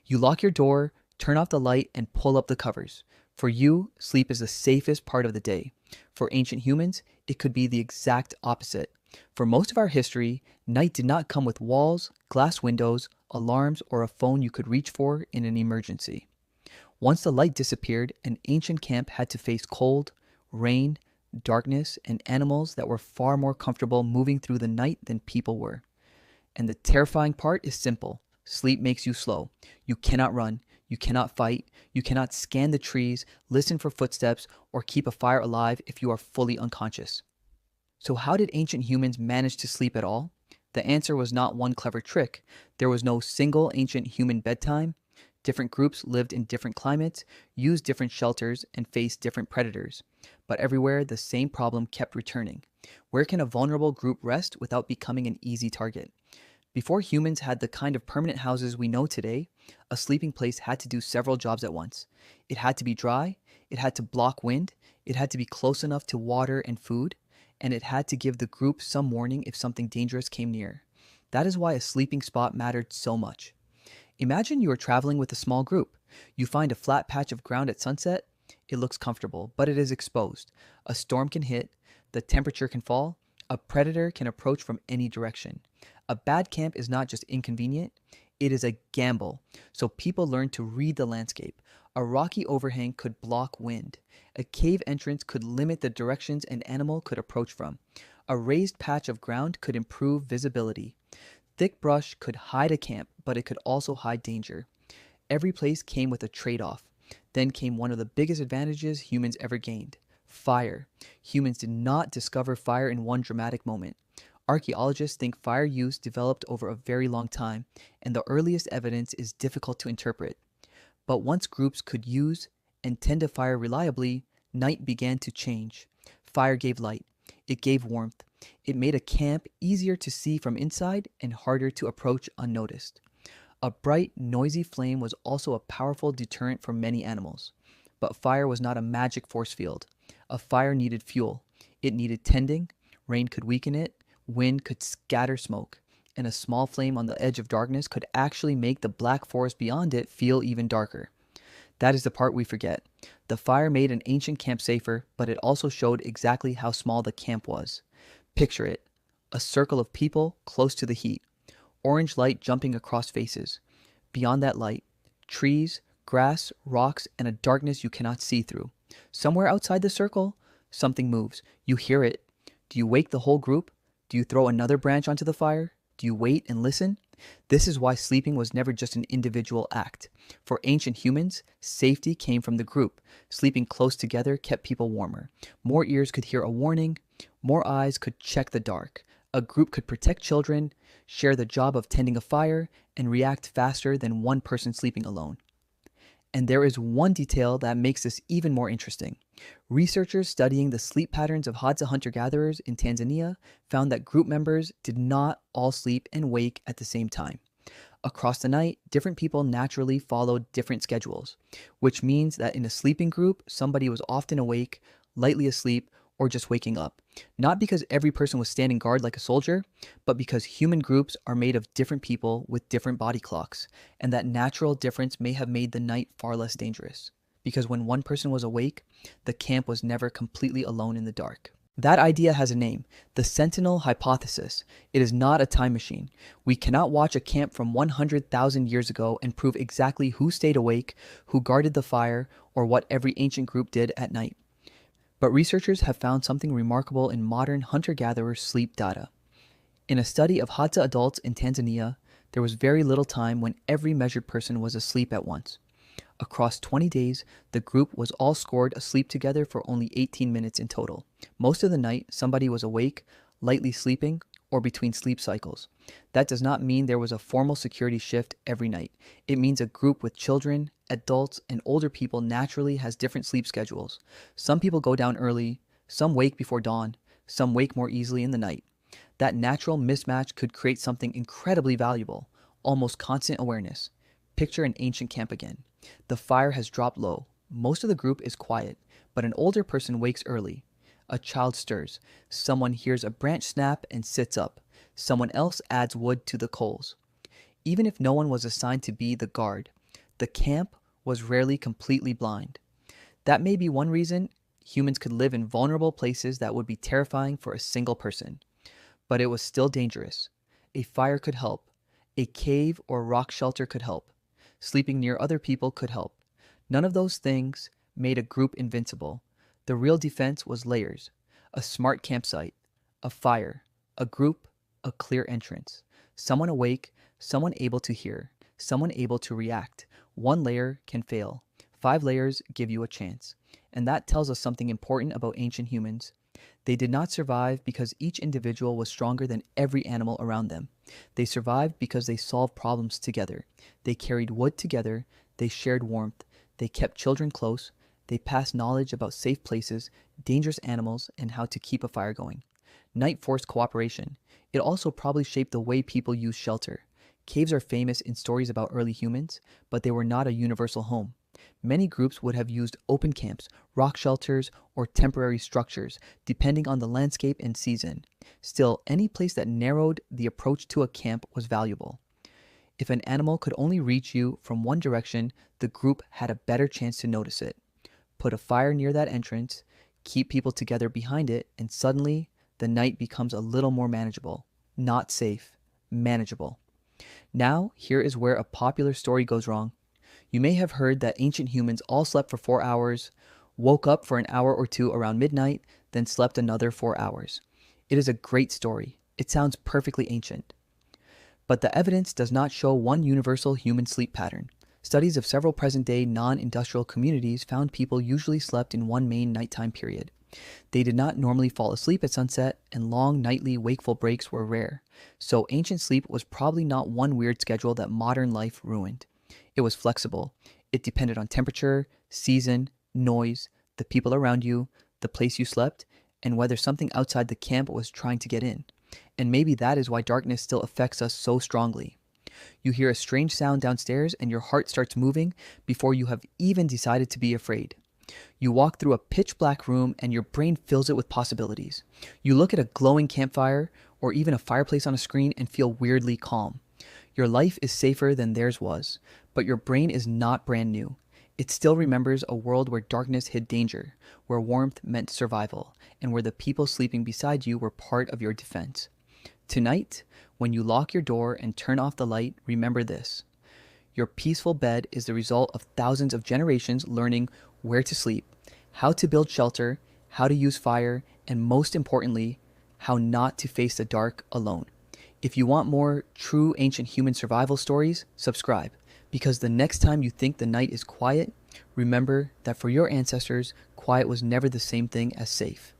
You lock your door, turn off the light, and pull up the covers. For you, sleep is the safest part of the day. For ancient humans, it could be the exact opposite. For most of our history, night did not come with walls, glass windows, alarms, or a phone you could reach for in an emergency. Once the light disappeared, an ancient camp had to face cold, rain, darkness, and animals that were far more comfortable moving through the night than people were. And the terrifying part is simple. Sleep makes you slow. You cannot run. You cannot fight. You cannot scan the trees, listen for footsteps, or keep a fire alive if you are fully unconscious. So how did ancient humans manage to sleep at all? The answer was not one clever trick. There was no single ancient human bedtime. Different groups lived in different climates, used different shelters, and faced different predators. But everywhere, the same problem kept returning. Where can a vulnerable group rest without becoming an easy target? Before humans had the kind of permanent houses we know today, a sleeping place had to do several jobs at once. It had to be dry, it had to block wind, it had to be close enough to water and food, and it had to give the group some warning if something dangerous came near. That is why a sleeping spot mattered so much. Imagine you are traveling with a small group. You find a flat patch of ground at sunset. It looks comfortable, but it is exposed. A storm can hit, the temperature can fall, a predator can approach from any direction. A bad camp is not just inconvenient, it is a gamble. So people learn to read the landscape. A rocky overhang could block wind. A cave entrance could limit the directions an animal could approach from. A raised patch of ground could improve visibility. Thick brush could hide a camp, but it could also hide danger. Every place came with a trade-off. Then came one of the biggest advantages humans ever gained: fire. Humans did not discover fire in one dramatic moment. Archaeologists think fire use developed over a very long time, and the earliest evidence is difficult to interpret. But once groups could use and tend to fire reliably, night began to change. Fire gave light. It gave warmth. It made a camp easier to see from inside and harder to approach unnoticed. A bright, noisy flame was also a powerful deterrent for many animals. But fire was not a magic force field. A fire needed fuel. It needed tending. Rain could weaken it. Wind could scatter smoke. And a small flame on the edge of darkness could actually make the black forest beyond it feel even darker. That is the part we forget. The fire made an ancient camp safer, but it also showed exactly how small the camp was. Picture it: a circle of people close to the heat, orange light jumping across faces. Beyond that light, trees, grass, rocks, and a darkness you cannot see through. Somewhere outside the circle, something moves. You hear it. Do you wake the whole group? Do you throw another branch onto the fire? Do you wait and listen? This is why sleeping was never just an individual act. For ancient humans, safety came from the group. Sleeping close together kept people warmer. More ears could hear a warning. More eyes could check the dark. A group could protect children, share the job of tending a fire, and react faster than one person sleeping alone. And there is one detail that makes this even more interesting. Researchers studying the sleep patterns of Hadza hunter-gatherers in Tanzania found that group members did not all sleep and wake at the same time. Across the night, different people naturally followed different schedules, which means that in a sleeping group, somebody was often awake, lightly asleep, or just waking up. Not because every person was standing guard like a soldier, but because human groups are made of different people with different body clocks, and that natural difference may have made the night far less dangerous. Because when one person was awake, the camp was never completely alone in the dark. That idea has a name: the sentinel hypothesis. It is not a time machine. We cannot watch a camp from 100,000 years ago and prove exactly who stayed awake, who guarded the fire, or what every ancient group did at night. But researchers have found something remarkable in modern hunter-gatherer sleep data. In a study of Hadza adults in Tanzania, there was very little time when every measured person was asleep at once. Across 20 days, the group was all scored asleep together for only 18 minutes in total. Most of the night, somebody was awake, lightly sleeping, or between sleep cycles. That does not mean there was a formal security shift every night. It means a group with children, adults, and older people naturally has different sleep schedules. Some people go down early, some wake before dawn, some wake more easily in the night. That natural mismatch could create something incredibly valuable: almost constant awareness. Picture an ancient camp again. The fire has dropped low. Most of the group is quiet, but an older person wakes early. A child stirs. Someone hears a branch snap and sits up. Someone else adds wood to the coals. Even if no one was assigned to be the guard, The camp was rarely completely blind. That may be one reason humans could live in vulnerable places that would be terrifying for a single person. But it was still dangerous. A fire could help. A cave or rock shelter could help. Sleeping near other people could help. None of those things made a group invincible. The real defense was layers: a smart campsite, a fire, a group, a clear entrance. Someone awake, someone able to hear, someone able to react. One layer can fail. 5 layers give you a chance. And that tells us something important about ancient humans. They did not survive because each individual was stronger than every animal around them. They survived because they solved problems together. They carried wood together. They shared warmth. They kept children close. They passed knowledge about safe places, dangerous animals, and how to keep a fire going. Night forced cooperation. It also probably shaped the way people use shelter. Caves are famous in stories about early humans, but they were not a universal home. Many groups would have used open camps, rock shelters, or temporary structures, depending on the landscape and season. Still, any place that narrowed the approach to a camp was valuable. If an animal could only reach you from one direction, the group had a better chance to notice it. Put a fire near that entrance, keep people together behind it, and suddenly the night becomes a little more manageable. Not safe, manageable. Now, here is where a popular story goes wrong. You may have heard that ancient humans all slept for 4 hours, woke up for an hour or two around midnight, then slept another 4 hours. It is a great story. It sounds perfectly ancient. But the evidence does not show one universal human sleep pattern. Studies of several present-day non-industrial communities found people usually slept in one main nighttime period. They did not normally fall asleep at sunset, and long nightly wakeful breaks were rare. So ancient sleep was probably not one weird schedule that modern life ruined. It was flexible. It depended on temperature, season, noise, the people around you, the place you slept, and whether something outside the camp was trying to get in. And maybe that is why darkness still affects us so strongly. You hear a strange sound downstairs and your heart starts moving before you have even decided to be afraid. You walk through a pitch black room and your brain fills it with possibilities. You look at a glowing campfire or even a fireplace on a screen and feel weirdly calm. Your life is safer than theirs was, but your brain is not brand new. It still remembers a world where darkness hid danger, where warmth meant survival, and where the people sleeping beside you were part of your defense. Tonight, when you lock your door and turn off the light, remember this. Your peaceful bed is the result of thousands of generations learning where to sleep, how to build shelter, how to use fire, and most importantly, how not to face the dark alone. If you want more true ancient human survival stories, subscribe, because the next time you think the night is quiet, remember that for your ancestors, quiet was never the same thing as safe.